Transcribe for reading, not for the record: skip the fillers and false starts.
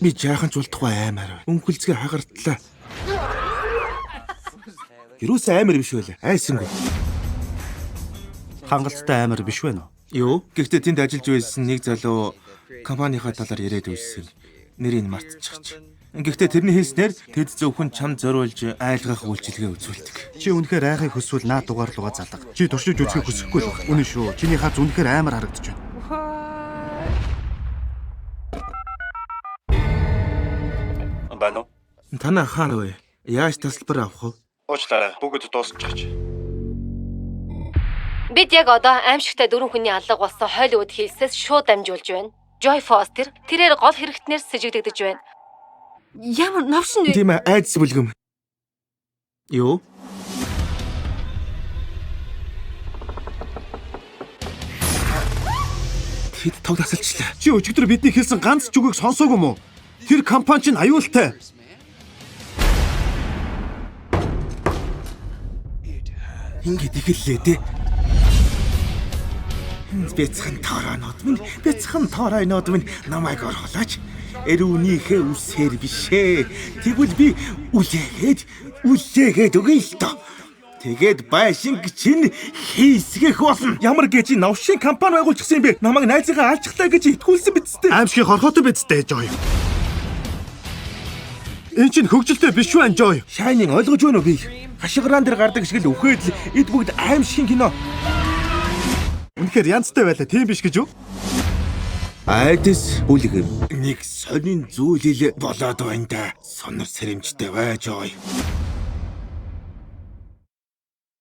Би жаахан ч болтугай аймаар. Өнхөлцгөө хагартлаа. Юус аймар биш байлаа. Айсангүй. Хангалттай аймар биш вэ нөө? Юу? Гэхдээ тэнд ажиллаж байсан нэг залуу компанийнхаа талаар яриад байсан. Нэрийг мартчихчих. Гэхдээ тэрний хэлснээр тэд зөвхөн чам зориулж айлгах үйлчилгээ үзүүлдэг. Чи үнэхээр айхыг хөсвөл наад дугаар лугаа залга. Чи туршиж үзэхийг хүсэхгүй л байна. Үнэн шүү. Чиний хаз үнэхээр аймар харагдаж байна. Бано. Танаа хаана вэ? Яаж тасалбар авах вэ? Уучлаарай. Бүгд дуусчихж. Бид яг одоо аимшигтай 4 хүний алга болсон Холливуд Хиллсээс шууд дамжуулж байна. Joy Foster тэрээр гол хэрэгтнэр сэжигдэгдэж байна. Ямар навшин вэ? Тийм ээ, айдас бүлгэм. Юу? Хэд тог тасалчлаа. Чи өчигдөр бидний хэлсэн ганц ч үгийг сонсоогүй мó? Тэр компани чинь аюултай. Ингээд ихэллээ дээ. Бяцхан тооройнод минь намайг орхолооч. Эрүүнийхээ үсээр бишээ. Тэгвэл би үлээгээд өгье л доо. Тэгээд байшинг чинь хийсгэх болно. Ямар гэж навшин компани байгуулчихсан юм бэ? Намайг найзыгаа алчглаа гэж итгүүлсэн биз дээ. Аимшиг хорхоотой биз дээ, Joy. Энэ чинь хөгжилтэй биш үү, Joy? Шайнин ойлгож байна уу би? Хашгираан дээр гардаг шиг л үхээд л эд бүгд аимшигын кино. Үнэхээр янзтай байлаа, тийм биш гэж юу? Айдас бүлгэм. Нэг сонин зүйл болоод байна да. Сонор сэрэмжтэй байж ой.